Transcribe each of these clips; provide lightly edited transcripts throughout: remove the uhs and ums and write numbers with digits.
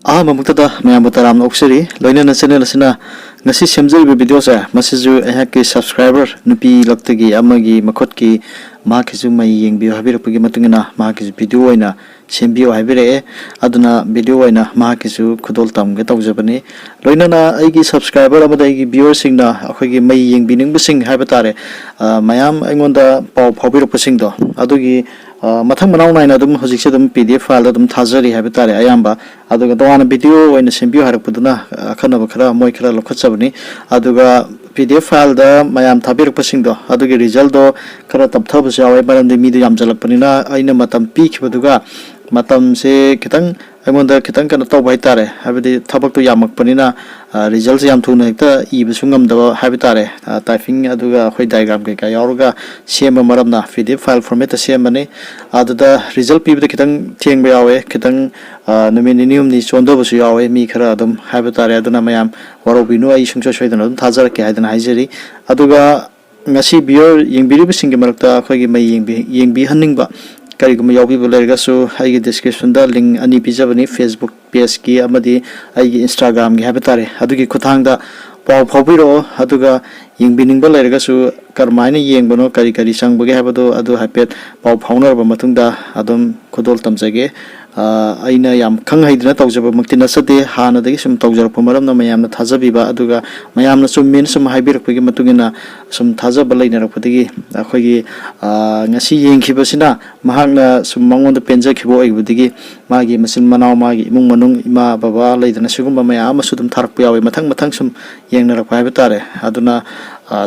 Mamuktada Mayamutaram Oxeri, Loina Channel Sina, Nasi Semzil videos, Masizu Haki subscriber, Nupi Loktagi, Amagi, Makotki, Markizu Maying, Bihabirapagi Matungina, Markis video ina, Sembio Habire, Aduna video ina, Markizu Kudoltam, get out Japanese, Loina, Igi subscriber, Amadagi viewers sing na, Hoki Maying Bining Busing Habatare, Mayam, Angonda, Pau Pobiro Pusindo, Adugi. Mathang manau nai na dum hojik se dum PDF file dum thajari habi tare ayamba aduga dawana video oina sembio harakpuduna akhana bakhara moi khara lokhachabani aduga PDF file da mayam thabir pasing do adugi result do khara tapthabu jawe baramde mi do yam jalakpanina aina matam pi khibaduga matam se kitang amonda kitang kana taw bai tare habidi thabak to yamak panina result yam thuna ekta ibusungam da habi tare typing aduga khoi diagram ke ka yaruga sema maramna PDF file format semani aduda result pi da kitang theng ba yawe kitang nomininium ni chondo busu yawe mi khara adum habi tare aduna mayam warobinu ai sungcho soidana thajar ke haidana haijeri aduga ngasi bior yengbiri bisingi marakta khoi gi mai yengbi haningba Karigum Yobi Bulergasu, I description the link Ani Pijabani, Facebook page ki Amadi, I Instagram Habitare, Haduki Kutanga, Pau Pobiro, Haduga, Yingbining Bulergasu, Karmani Yangbono, Karikari Sang Bugabado, Adu Hapet, Pau Powner, Matunda, Adam Kodol Tamzage. Aina yam khang haidna tawjaba maktina sate hana dagi sum tawjar pumaram na mayam na thajabiba aduga mayam na sum min sum haibir pagi matungina sum thajaba laina rakpatigi akhoi ngasi yengkhibasina mahakna sum mangonda penja khibo aibudigi magi masin manaw magi imung manung ima baba laidana sigumba mayam sudum tharakpa yawi mathang sum yengna rakpa habitare aduna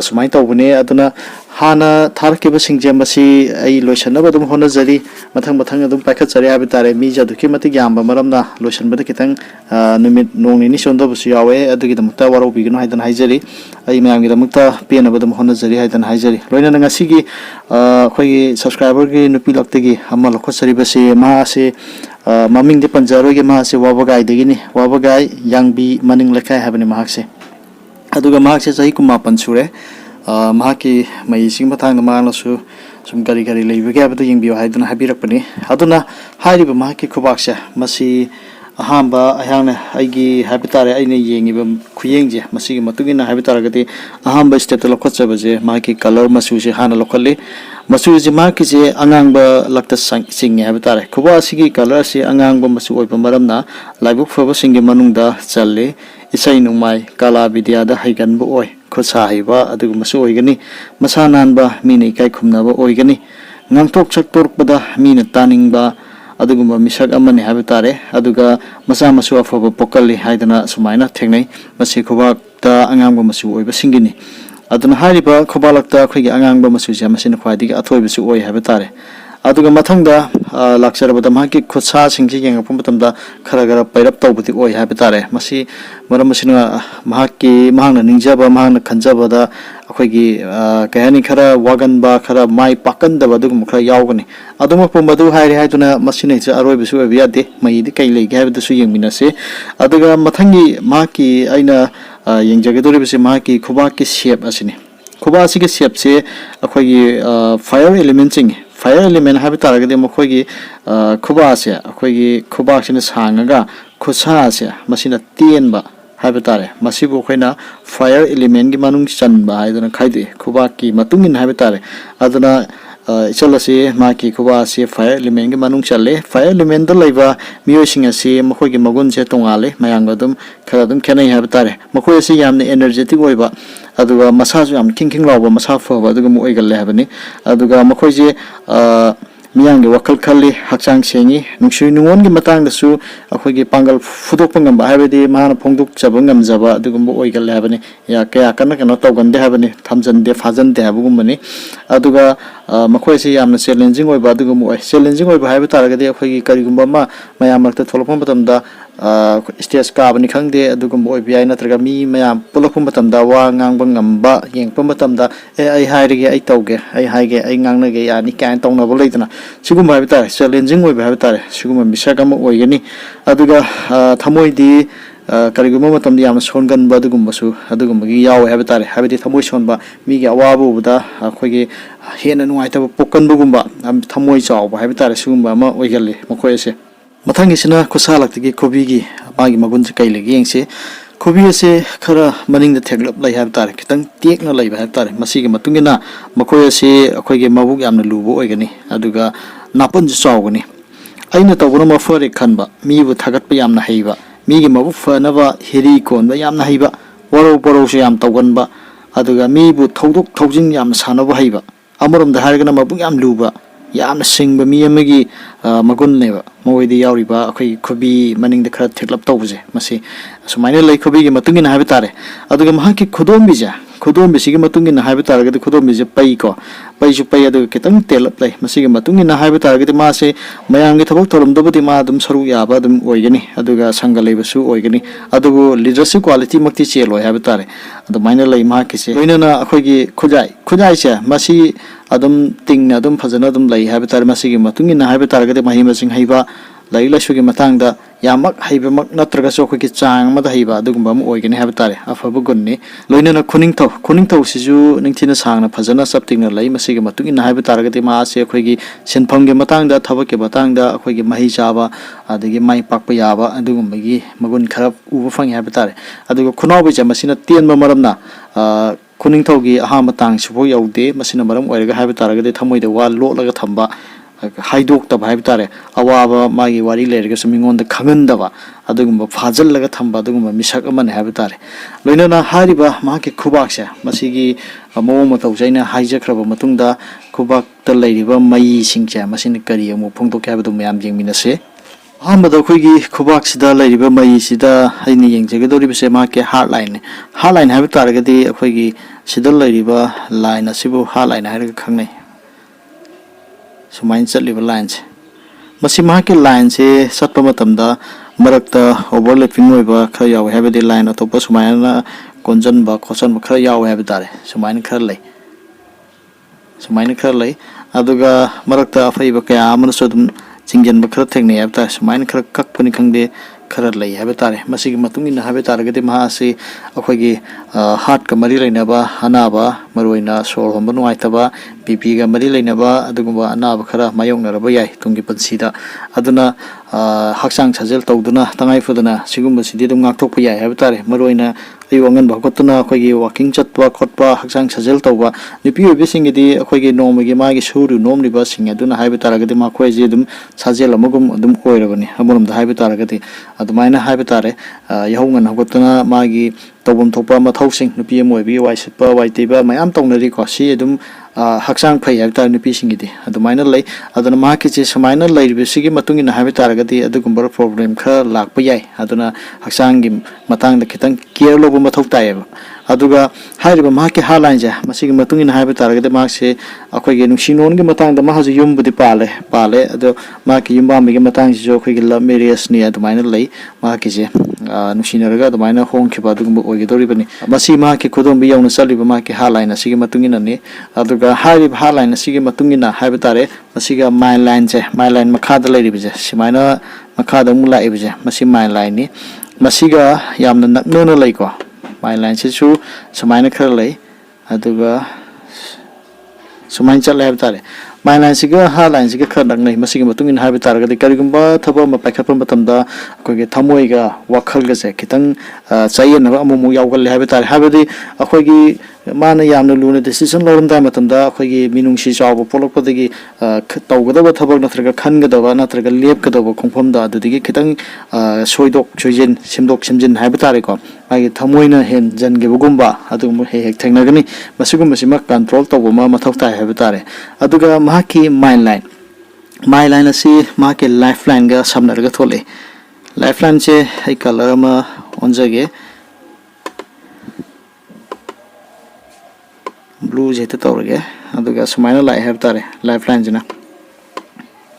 sumai tawbune aduna hana tharkiba singjambasi ai loisanaba dum hona jari mathang adum paikhat jari habitare mi jaduki mati yamba maramna loisan bada kitang numit nongni ni sondo busi yawe adugi damta waro bigino haidan haijari ai mayam gi damta penaba dum hona jari haidan haijari loina ngasi gi khoi subscriber gi nupi laktegi amma lokhosari basi ma se maming de panjaro gi ma se wabagai degini wabagai yangbi maning lekai habani mahakse aduga mahakse jahi kuma pansure mahaki mai sing bathang na manglasu sum gari leibage abadu yingbiyo haiduna habirakpani aduna hairiba mahaki khubakse masi ahamba ayangna aigi habitare aine yengiba khuyengje masi gi matugina habitare gati ahamba step lokhachabaje mahaki color masu se hana lokhalli masu je mahaki je angangba lakta singye habitare khuba sigi color se angangba masu oiba maramna laibuk fobo singi manungda challe isai nungmai kala vidya da haigan bu oi khosa haiba adugu masu oigani masa nanba mini kai khumnaba oigani ngangtok chaktork bada mina taningba adugu misak amani habitare aduga masa masu afoba pokali haidana sumaina thengnai masi khobak ta angangba masu oiba singini aduna hariba khobalakta khoigi angangba masu ja masina khwadi athoiba su oi habitare aduga mathangda lakcharabada mahaki khotsa singji yengapum batamda khara pairap tawbudi oi habitare masi maramasina mahaki mahangna ningjaba mahangna khanjabada akhoi kahani khara waganba khara mai pakandaba dugum khara yawgani aduma pumadu hairi haiduna masina je aroi bisu abiyade mai di kai legi habida su yengminase aduga mathangi mahaki aina yengjagedori bisi mahaki khubaki shape asini khuba asigi shape se akhoi fire element sing fire element habitare gade mokhogi khuba se akhoi khuba sina sangaga khusa se masina tenba habitare masibu khoina fire element gi manung chanba haidana khaide khuba ki matungin habitare aduna chalase maki khuba se fire element gi manung challe fire element da laiba miosinga se mokhogi magun se tongale mayanga dum khara dum khenai habitare mokhoi se yamne energetic oiba aduga masa ju yam king lawba masa foba aduga mo oigalle habani aduga mokhoi je miyang ge wakal khalli hakchang sengi nungsui nungon gi matang da su akhoi gi pangal fudok pangam ba habedi mana phongduk chabangam jaba adugum bo oigalle habani ya kaya kana tawgande habani thamjan de fajan de habugum bani aduga makhoi se yamna challenging oiba adugum oi challenging oiba habi taragade akhoi gi karigumba ma mayam rakta tholopam batamda stage ka bani khangde adugum oi bi ai natraga mi mayam pulopam batamda wa ngangba ngamba yengpam batamda ai hairige ai tawge ai haige ai ngangnage yani kan tawna bo leitana sigumba habi tar challenging oiba habi tar sigumba misakama oigani aduga thamoi di kariguma matamdi yam songan ba adugumba su adugumba gi yaw habitare habidi thamoi sonba mi gi awabu buda akhoi hena nuaita pokan bugumba thamoi chaw ba habitare sigumba ma oigalle mokhoy se Mathangisina kusalak tigi kobi gi मागी मगुन से कई लगे यंगसे खुबी से खरा मनिंग the थेगलप लै हाब तारे खितंग टेकना लै हाब तारे मसी के मतुंगिना मखोय से अखोय के मबुक यामना लुबो ओइगनी अदुगा नापन जु चावगनी अइना तौबना मफरे खनबा मीबु थागतप यामना हैबा मीगे मबुक फनबा हिरी कोनबा यामना हैबा वरो बरो से याम तौगनबा अदुगा मीबु थौदुक थौजिन यामना सानबा हैबा अमरम द हारगना मबुक याम लुबा यामना सिंगबा मी अमगी मगुन नेबा मोइदि यावरिबा अखोय खुबी मनिंग द खरा थेगलप तौबजे मसी सुमाइना लै खुबी के मतुंगिना हाब तारे अदुगा महाकी खुदोमबिजा खुदोमबिसिगे मतुंगिना हाब तारगदि खुदोमबिजे पई को पईसु पई अदुगा कितंग तेलप लै मसीगे मतुंगिना हाब तारगदि मासे मयांगे थबक थोरमदबदि मा अदुम सरु याबा अदुम ओइगनी अदुगा संगा लैबसु ओइगनी अदुगु लीडरशिप क्वालिटी मक्ति चेलोय हाब तारे अदुमाइना लै माकिसे लोइनना अखोयगी खुजाई से मसी अदुम तिंगना अदुम फजना अदुम लै हाब तारे मसीगे मतुंगिना हाब तारगदि महि मसिंग हैबा लाई लाइसुगी मतंगदा यामक हैबमक नत्रगसो अखोयगी चांग मदा हैबा अदुगुंबा म ओइगनी हाब तारे अफब गुन्नी लोइनना खुनिंगथौ सिजु निंगथिना सांगना फजना सप्तिंगना लै मसीगे मतुंगिना हाब तारगदि मासे अखोयगी सिनफमगे मतंगदा थबके मतंगदा अखोयगी महि चाबा अदगी माइ पाकपा याबा अदुगुंबगी मगुन खरा उबा फंगे हाब तारे अदुगा खुनावबे चे मसिना तेनबा मरमना खुनिंगथौगी अहाम तांग सुबो यौदे मसिना मरम ओइरगा हाब तारगदि थमोइदा वा लोलगा थंबा हाइदोक्तब हाब तारे अवाबा मागी वारी लेरगसु मिंगोंदा खंगनदबा अदुगुंबा फाजललगा थंबा अदुगुंबा मिसक अमने हाब तारे लोइनना हारिबा माके खुबाकसे मसिगी मओ मतौ जैना हाइजख्रबा मतुंगदा खुबाकता लैरिबा मई सिंगचे मसिन करी अमु फोंदोक हाबदु मयाम जेंगमिनसे अहमद अखोयगी खुबाकसिदा लैरिबा मई सिदा हैनि येंगजेगदोरिबसे माके हार्ट लाइन हाब तारगदि अखोयगी सिदा लैरिबा लाइन असिबु हार्ट लाइन हारगा खंगनै सुमाइन चलिबा लाइन से मसी माके लाइन से सत्पा मतमदा मरक्ता ओवरलैपिंग होइबा खरा याव हाबदि लाइन अतोपा सुमाइना कोनजनबा खोसनबा खरा याव हाब तारे सुमाइन खरा लै अदुगा मरक्ता अफैबा कया अमनसु दुम चिंगजनबा खरा थेंगनै हाब तारे सुमाइन खरा कक्पनि खंगदे खरा लै हाब तारे मसीगी मतुंगिना हाब तारगदि महासे अखोयगी हार्ट का मरी लैनबा अनाबा मरोइना सोर होंबा नुआइतबा बीपी का मरी लैनबा अदुगुंबा अनाबा खरा मायोंगनरबा याय तुंगी पनसीदा अदुना हक्सांग साजेल तौदुना तंगाइफुदना सिगुंबसिदि दुम ngaktokpa याय हाब तारे मरोइना अयु अंगन भगतुना अखोयगी वाकिंग चतपा खोटपा हक्सांग साजेल तौबा नुपि ओइबसिंगिदि अखोयगी नोमगी मागी सुरु नोमलिबा सिंग अदुना हाब तारगदि माखोयजी दुम साजेल अमगुम दुम ओइरबनी अमरमदा हाब तारगदि अदुमाइना हाब तारे यहौंगन भगतुना मागी तौबम थोपा मथौसिंग नुपि अमोइबी वाइसपा वाइतेबा मयाम तौनरी को सि अदुम हक्सांग फै हाब तारे नुपि सिंगिदि अदुमाइना लै अदुना माकिचे समाइना लैरिबसिगी मतुंगिना हाब तारगदि अदुगुंबर प्रॉब्लम खरा लाकपा याय अदुना हक्सांगी मतंगदा खितंग केयर लोब मथौ तायबा अदुगा हारिबा माके हालाइन जे मसिगी मतुंगिना हाब तारगदि मासे अखोयगी नुसिनोनगी मतंगदा माहजु युमबुदि पाले अदो माकी युमबामगी मतंग सिजो अखोयगी लव मैरिज नि अदुमाइना लै माकिजे नुसिनरगा अदुमाइना होंखिबा अदुगुंबा ओइगदोरिबनी मसी माके खुदोंबि यौना चलिबा माके हालाइन असिगी मतुंगिना नि अदुगा हारिबा हालाइन असिगी मतुंगिना हाब तारे मसिगा माइन लाइन मखादा लैरिबजे सिमाइना मखादा मु लाइबजे मसी माइन लाइन नि मसिगा यामना नकनोना लैको माइन लाइन सिसु समाइना खरा लै अदुगा सुमाइन चले हाब तारे माइन लाइन सिगा हा लाइन सिगा खरा नकनै मसिगी मतुंगिना हाब तारगदि करिगुंबा थबा म पाइखपा मतमदा अखोयगे थमोइगा वाखलगसे खितंग चायनबा अमुमु यावगल हाब तारे हाबदि अखोयगी माना यामना लुना डिसिजन लौरमदा मतमदा अखोयगी मिनुंगसि चावबा पोलकपदगी तौगदबा थबक नत्रगा खनगदबा नत्रगा लेपगदबा खोंफमदा अदुदिगी खितंग सोइदोक सोइजिन सिमदोक सिमजिन हाब तारेको मागी थमोइना हेन जनगेबगुंबा अदुगुम हेक थेंगनगनी मसिगुमसिमा कंट्रोल तौबमा मथौ ताय हाब तारे अदुगा माकी माइन लाइन असी माके लाइफ लाइन गा समनरगा थोले लाइफ लाइन से है कलर मा ओनजगे ब्लू जेते तौरगे अदुगा सुमाइना लाई हाब तारे लाइफ लाइन जना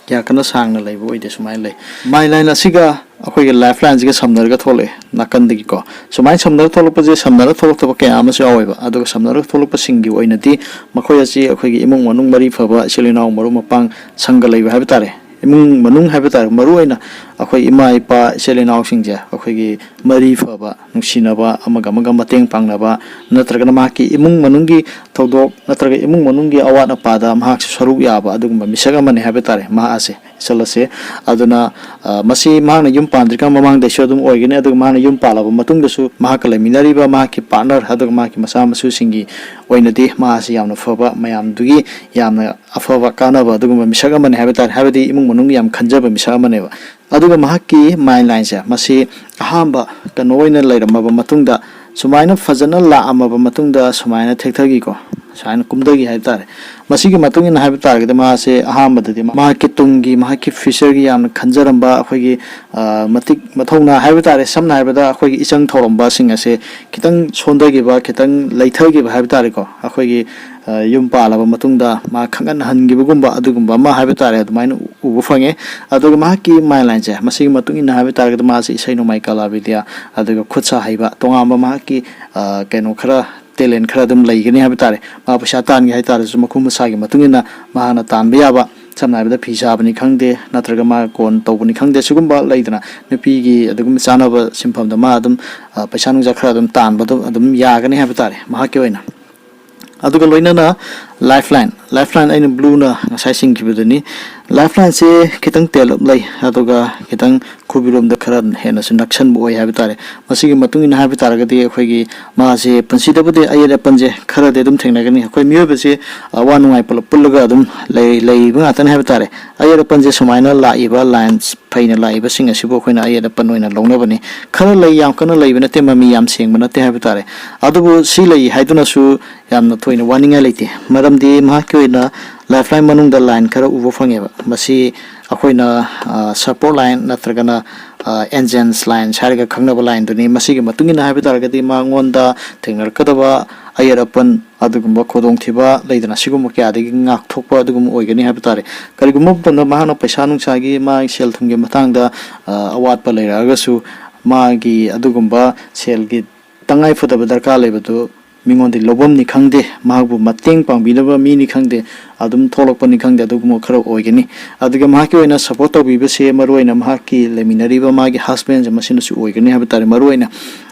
क्या कना सांगना लैबो ओइदे सुमाइन लै माइ लाइन असिगा अखोयगे लाइफ लाइन जिगा समनरगा थोले नाकंदगी को सुमाइन समनर थोलपजे समनर थोलक्तबा कया अमसु आवैबा अदुगा समनर थोलप सिंगी ओइनदी मखोय असि अखोयगे इमुंग मनुंग मरी फबा सिलिनाव मरु मपांग संग लैबा हाब तारे इमुंग मनुंग हाब तारे मरु ओइना अखोय इमा इपा सिलिनाव सिंगजे अखोयगे मरी फबा नुसिनबा अमगा मतेंग पांगनबा नत्रगना माकी इमुंग मनुंगी थौदोक नत्रगा इमुंग मनुंगी अवात अपादा महाक सरुक याबा अदुगुंबा मिसग अमने हाब तारे मा आसे चलसे अदुना मसी मांगना युम पांद्रिका ममांग देशो दुम ओइगने अदुग मांगना युम पालाबा मतुंग दसु महाक लेमिनारिबा महाकी पार्टनर अदुग महाकी मसा मसु सिंगी ओइनदि मासी यामना फबा मयाम दुगी यामना अफबा कानाबा अदुगुम मिसग अमने हाबतार हाबदि इमुंग मनुंग याम खंजबा मिसग अमनेबा अदुगा महाकी माइन लाइन से मसी अहांबा कनो ओइना लेरमबा मतुंगदा सुमाइना फजना लाअमबा मतुंगदा सुमाइना थेक्थगी को साइन कुमदगी हाबतार मसीगी मतुंग इन हाबतार गदे मासे अहांबदि महाकी तुंगी महाकी फिशरगी याम खंजरंबा अखोगी मतिक मथौना हाबतार समना हाबदा अखोगी इचंग थौरंबा सिंग असे खितंग सोंदगीबा खितंग लैथगीबा हाबतार को अखोगी युम पालाबा मतुंगदा मा खंगन हनगिबगुंबा अदुगुंबा मा हाबतार अदुमाइन उबु फंगे अदुगा महाकी माइन लाइन से मसीगी मतुंग इन हाबतार गदे मासे इसै नोमाइ कला विद्या अदुगा खुदसा हाइबा तोंगामा महाकी केनो खरा टेलेंट खरा दम लैगनी हाबतार मा पैसा तानगे हाइतार सु मखुम सागी मतुंगिना माना तानबा याबा समना हाबदा फी साबनी खंगदे नत्रगा मा कोन तौबनी खंगदे सुगुंबा लैदना नुपीगी अदुगुम चानाबा सिंफमदा मा अदुम पैसा नुजा खरा अदुम तानबदो अदुम यागनी हाबतार महाकी ओइना अदुगा लोइनाना lifeline अइन ब्लूना ngasai singkibudani lifeline se kitang telop lai aduga kitang khubirom da khara hena su naksan bo oi habitare masigi matung in habitare gadi akhoi ma se pansi da bode ayeda panje khara de dum thengna gani akhoi miyobe se wanungai pulga adum lei ba tan habitare ayeda panje sumaina la iba lines faina la iba singa sibo khoina ayeda panoina longna bani khara lei yam kana lei bana te mami yam seng bana te habitare adubu si lei haiduna su yamna thoina warning leite maramdi ma kyoina lifeline manung da line khara ubo fangeba masi akoina support line natragana engines line sariga khangnaba line duni masi gi matungina habitar gadi mangonda thengnar kadaba ayarapan adugumba khodong thiba leidana sigum kya adigi ngak thokpa adugum oigani habitare karigum tanda mahana paisa nung sagi ma sel thumge matangda awat pa leiraga su magi adugumba sel gi tangai fudaba darka lebadu mingondi lobom ni khangde mahbu mateng pangbinaba mi ni khangde adum tholokpa ni khangde adugum khara oigeni aduga mahaki oina support tobiba se maroina mahaki leminari ba magi husband jamasina su oigeni habitare maroina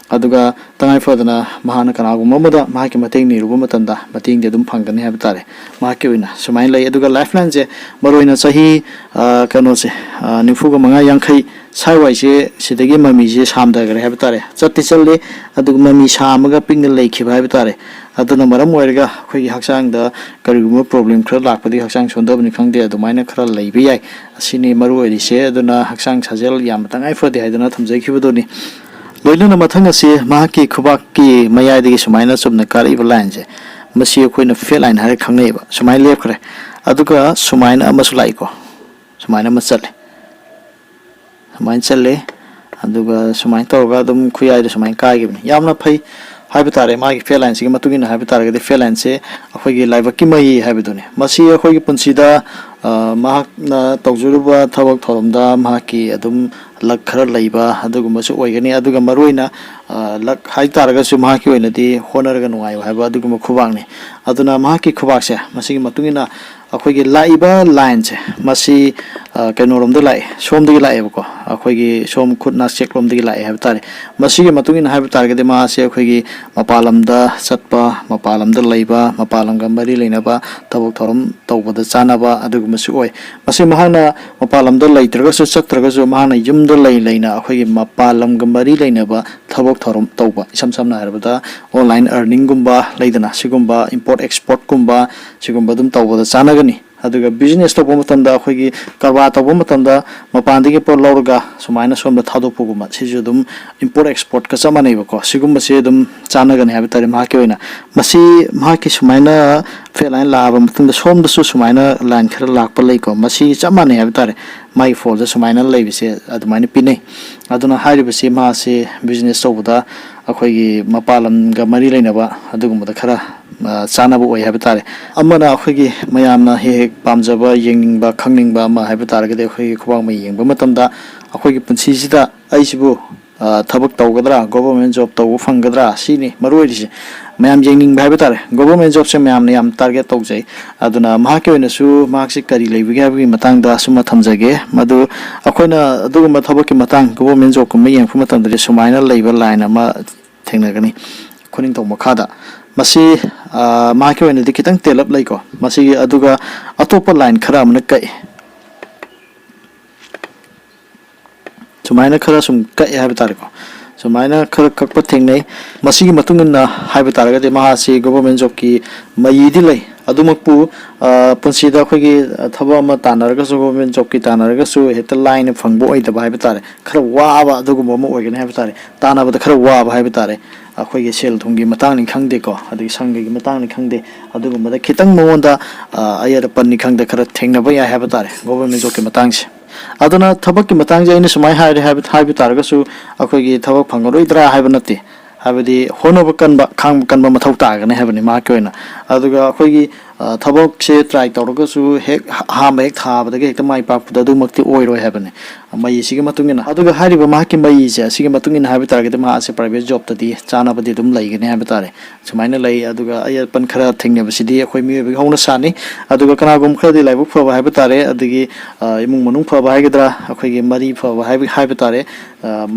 aduga tangai fadana mahana kanagu mamada mahaki mateng ni ruba matanda mateng de dum phangani habitare mahaki oina sumai lai aduga lifeline je maroina sahi kano se nifuga manga yankhai saiwai se sidagi mami je samda gare habitare chatti challe aduga mami samaga ping lei khiba habitare aduna maram oirga khoi haksang da kariguma problem khra lakpadi haksang sondabni khangde adumaina khra leibi yai asini maru oiri se aduna haksang sajel yam tangai fodi haiduna thamjai khibudoni loilana mathang ase mahaki khubak ki mayai digi sumaina chumna kari ba line je masi khoina fail line har khangnei ba sumai lep khre aduga sumaina amasu lai ko sumaina masale sumain challe aduga sumain tawga dum khuyai de sumain kai gi yamna phai habitare magi fail line sigi matungina habitare ge fail line se akhoi gi live ki mai habidone masi akhoi gi punsida mahak na tawjuruba thabak thoromda mahaki adum lak khara leiba aduguma su oigani aduga maroina lak hai taraga su mahaki oinadi honaraga nuai haiba aduguma khubang ni aduna mahaki khubak se masigi matungina akhoi gi laiba line se masi kenorom de lai som de lai ko akhoi gi som khutna cheklom de lai habitare masigi matungina habitare ge de ma se akhoi gi mapalam da satpa mapalam da leiba mapalam ga mari leina ba tabok thorom tawbada chana ba aduguma su oi masi mahana mapalam da leitraga su chatraga su mahana yum leina akhoi mapalam gambari leina ba thabok thorom tawba isam samna harabada online earning gumba leidana sigumba import export gumba sigumba dum tawba chana gani aduga business to bomatam da akhoi karba to bomatam da mapandi ge por lorga sumaina somda thadoppu guma siju dum import export ka chamane ba ko sigumba se dum chana gani habitare ma ke oina masi ma ke sumaina feline la ba matam da somda su sumaina line khara lakpa lei ko masi chamane habitare mai for the sumaina lei bise adumaina pinai aduna hairi bise ma se business to buda akhoi gi mapalam ga mari leina ba adugum da khara चानाबो ओइ हाबतारे अमना अखोगी मयामना हे पामजबा येंगनिंगबा खंगनिंगबा मा हाबतारे गदे अखोगी खुबांग मै येंगबा मतमदा अखोगी पुंसीसिदा आइसिबो थबक तौगदरा government job तौ फंगदरा सिनि मरोइदिसे मयाम येंगनिंगबा हाबतारे government job से मयामना याम target तौजै अदुना माके ओइनसु मार्क्सि करि लैबिगे हाबि मतंगदा सुमा थमजगे मदु अखोइना अदुगुमा थबकि Matang government job कुम येंगफु मतंगदे सुमाइना लैबा line अमा थेंगनगनि खुनिंग तौ मखादा मसी माके ओइना दि खितंग तेलप लैको मसी अदुगा अतोप लाइन खरा मन कै सुमाइना खरा सुम कए हाइबा तारे को सुमाइना खरा कक्पा थेंगनै मसिगी मतुंगिना हाइबा तारगदि महासी गवर्नमेंट जॉब की मयिदि लै अदुमकपु पुंसीदा अखोगी थबा अमा तानरगसु गवर्नमेंट जॉब की तानरगसु हेता लाइन फंगबो ओइदबा हाइबा तारे खरा वाबा अदुगुम अमा ओइगने हाइबा तारे तानाबदा खरा वाबा हाइबा तारे अखोगी सेल थुंगी मतंगनि खंगदे को अदुगी संगगी मतंगनि खंगदे अदुगुमदा खितंग मोंदा अयर पन्नि खंगदे खरा थेंगनबा या हाइबा तारे गवर्नमेंट जॉब की मतंगसे अदुना थबक की मतंगजे अइना सुमाइ हाइबा तारगसु अखोगी थबक फंगरोइद्रा हाइबा नत्ते हाइबदी होनब कनबा खांग कनबा मथौ तागने हाइबनि मा के ओइना अदुगा अखोगी थबक से ट्राई तौरगसु हेक हाम हेक थाबदगे हेक माइ पाकपद अदुमक्ति ओइरोय हाइबनि मई सिगे मतुंगिना अदुगा हारिबा मा की मई से सिगे मतुंगिना हाइबा तारगदि मा से प्राइवेट जॉब तदि चानाबदि दुम लैगने हाइबा तारे सुमाइना लै अदुगा अयपन खरा थेंगनेबसिदि अखोय मियोबि हौना सानि अदुगा कनागुम खरदि लाइबक फबा हाइबा तारे अदुगी इमुंग मनुंग फबा हाइगद्रा अखोयगी मरी फबा हाइबा तारे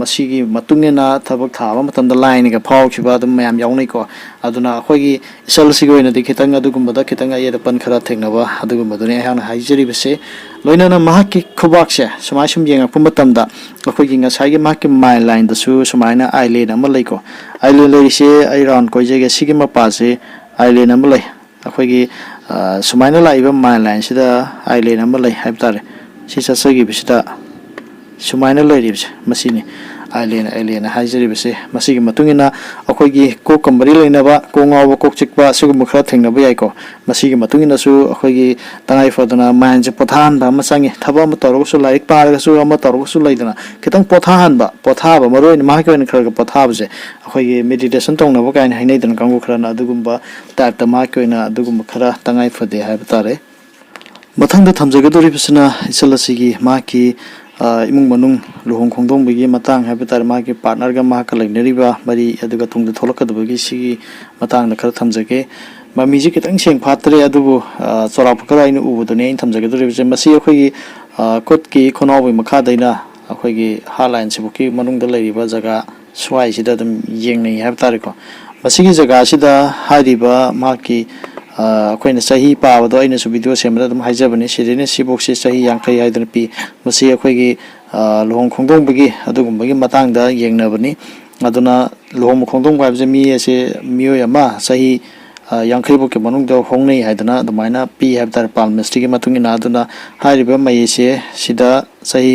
मसिगी मतुंगिना थबक थाबा मतंदा लाइन गा फावखिबा दुम मयाम याउनै को अदुना अखोयगी इसल सिगे ओइनादि खितंग अदुगुमबदा खितंग अयपन खरा थेंगनबा अदुगुमबदुनि हाना हाइजरिबसे लोइनाना महाकी खुबाकसे सुमाइ सुम येंगकपा मतमदा अखोयगी ngसाइगी महाकी माइ लाइन दसु सुमाइना आइलैंड अमा लैको आइलैंड लैरिसे आई राउंड कोइजेगे सिगे मपासे आइलैंड अमा लै अखोयगी सुमाइना लाइबा माइ लाइन सिदा आइलैंड अमा लै हाइब तारे सि ससगी बिसिदा सुमाइना लैरिबसे मसिनि आइलैंड हाइजरिबसे मसिगी मतुंगिना अखोयगी कोक कमबरी लैनबा कोंगाव कोक चिकबा सुगुम खरा थेंगनबा याइको मसिगी मतुंगिना सु अखोयगी तंगाइ फदना माइन जे पोथान बा मसंगे थबा म तौरगसु लाइक पारगसु अमा तौरगसु लैदना खितंग पोथाबा मरोइन माके ओइन Kharga पोथाबसे अखोयगी meditation तौनबा Kine हाइनैदन कांगु Kharna अदुगुम्बा type ता माके ओइन अदुगुम्बा खरा तंगाइ फदे हाइबा तारे मथंग थमजगदोरिबसना इसलसिगी माकी इमुंग मनुंग लुहोंग खोंदोंबगी मतंग हाइबा तारे माकी पार्टनर गा माका लैनरिबा मरी अदुगा तुंगद थोलकदबगी सिगी मतंग खरा थमजगे ममीजी खितंग सेंग फातरे अदुबु चोराप खरा इन उबदने इन थमजगदोरिबसे मसी अखोयगी कोट की खोनावै मखादैना अखोयगी हालाइन सिबुकी मनुंगदा लैरिबा जगह स्वाइ सिदा दम येंगनै हाइबा तारे को मसिगी जगह सिदा हारिबा माकी अखोयना सही पाबदो अइना सु वीडियो सेमदा दम हाइजबने सिरिने सिबोक्से सही यांखै हाइदन पि मसी अखोयगी लुहोंग खोंदोंबगी अदुगुम्बगी मतंगदा येंगनबनी अदुना लुहोंग खोंदोंब हाइबजे मी एसे मियोय अमा सही यांखैबो के मनुंगदा होंगनै हाइदना अदुमाइना पि हाइब तारे पालमिस्ट्री के मतुंगिना अदुना हारिबा मयेसे सिदा सही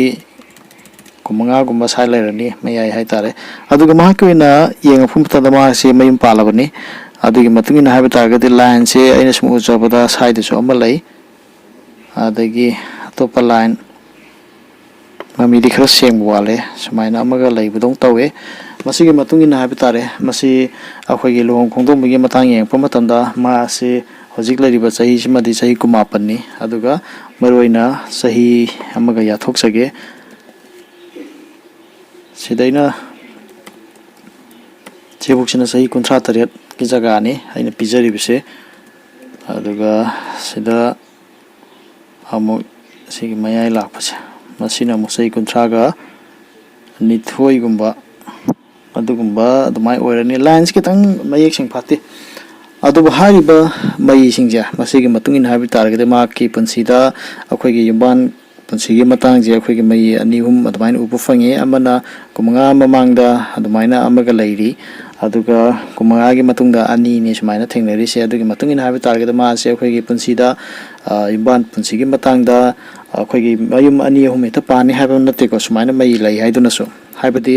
कुमंगा गुम्बा साइ लैरनी मयाय हाइ तारे अदुगा माके ओइना येंगफुम तदा मासे मयुम पालबनी अदुगी मतुंगिना हाइबा तारगदि लाइन से अइना सुम उजबदा साइदसु अमा लै अदगी अतोपा लाइन ममीदि खरा सेंग वाले सुमाइना अमगा लैबदों तौवे मसिगी मतुंगिना हाइबा तारे मसी अखोयगी लुहोंग खोंदोंबगी मतंग येंगपा मतंदा मासे हजिक लैरिबा सही सिमदि सही कुमापन्नी अदुगा मरोइना सही अमगा याथोकसगे सिदैना सेबुक्सिना सही 38 की जगह ने अइना पिजरिबसे अदुगा सिदा अमु सिगी मयाय लापसे मसिना मु सही 30 गा निथोय गुम्बा अदुगुम्बा अदुमाय ओइरनी लाइन्स कितंग मयेक सिंग फाते अदुबा हारिबा मई सिंगजा मसिगी मतुंगिन हाइबि तारगदे मा की पंसीदा अखोयगी युबान पंसीगी मतंग जे अखोयगी मई अनि हुम अदुमाइन उप फंगे अमना कुमंगा ममांगदा अदुमाइना अमगा लैरी अदुगा कुमंगागी मतुंगदा अनि ने सुमाइना थेंगनरिसे अदुगी मतुंगिन हाइबि तारगदे मा से अखोयगी पंसीदा युबान पंसीगी मतंगदा अखोयगी मयुम अनि हुम हेता पानी हाइबा नतेको सुमाइना मई लै हाइदुनसु हाइबदी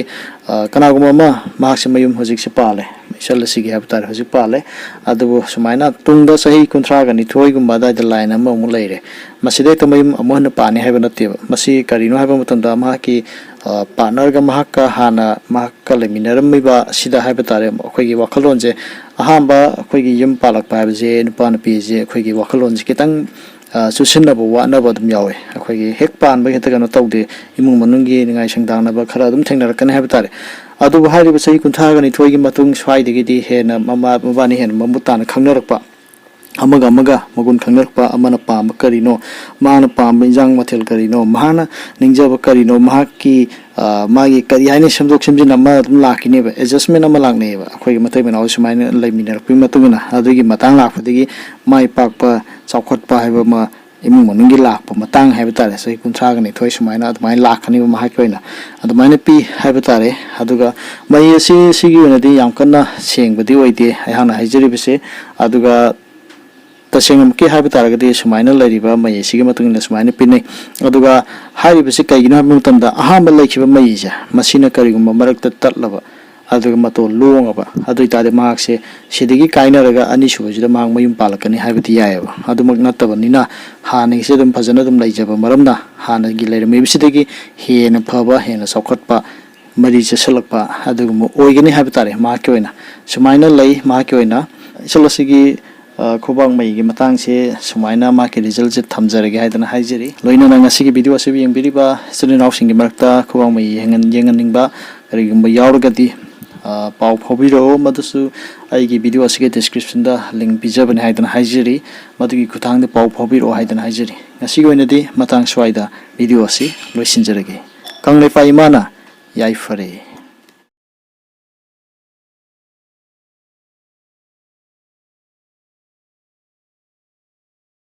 कनागुम अमा माक्से मयुम हजिकसे पाले इसलसिगी हाइबा तारे हजिक पाले अदुबो सुमाइना तुंगदा सही 30 गा निथोय गुम्बा दाइदा लाइन अमा अमु लैरे मसिदे त मयुम अमहन पानी हाइबा नतेबा मसि करिनो हाइबा मतंदा माकी पार्टनर गा महक्का हाना महक्का लेमिनरमिबा सिदा हाइबा तारे अखोयगी वखलोनजे अहांबा अखोयगी युम पालकपा हाइबजे नुपा नुपीजे अखोयगी वखलोनजे कितंग सुसिनबो वानबो दम यावे अखोयगी हेक पानबा हेता गनो तौदे इमुंग मनुंगी निगाय संगदांगनबा खरा दम थेंगनरकने हाइबा तारे अदुबो हारिबा सही 30 गा निथोयगी मतुंग स्वाइदगिदि हेना मबानी हेन ममुताना खंगनरकपा अमगा मगुन खंगरपा अमना पाम करिनो माना पाम इंजांग मथेल करिनो महाना निंजब करिनो महाकी मागी करि हाइने समदोक समजिन अमा दम लाकिनेबा एडजस्टमेंट अमा लांगनेबा अखोय मथै मनाव सुमाइना लैमिनरपि मतुंगना अदुगी मतंग लाफदगी माइ पाकपा चौखटपा हाइबा मा imung manungi lakpa matang haiba tare sahi 30 sumaina adumai lakhani ba mahai koina adumaina pi haiba tare aduga mai asi sigi onadi yam kanna sengbadi oide ayhana haijari bise aduga tasengam ke haiba taragadi sumaina lariba mai sigi matungina sumaina pinai aduga haiba se kaigina mutamda ahamba laikhiba mai ja masina karigumba marakta tatlaba aduga mato longaba adu itade mahakse sidigi kainaraga ani subajida mahak mayum palakani haibati yayaba adumak nattabanina hana se dum phajana dum laijaba maramna hana gi leirame bisidagi hena phaba hena saukhatpa mari chasalakpa aduga oigani haibitare mahak oina sumaina lei mahak oina isolasigi khobang mai gi matang se sumaina ma ke result je thamjarage haidana haijari loina na ngasi gi video se yengbiriba student housing gi marakta khobang mai yenganingba karigumba yauragadi pau phobiro madusu aigi video asige description da link bijabane haidana haijari madugi kuthang de pau phobiro haidana haijari ngasi goinadi matang swaida video asi loisinjarage kangle pai mana yai fare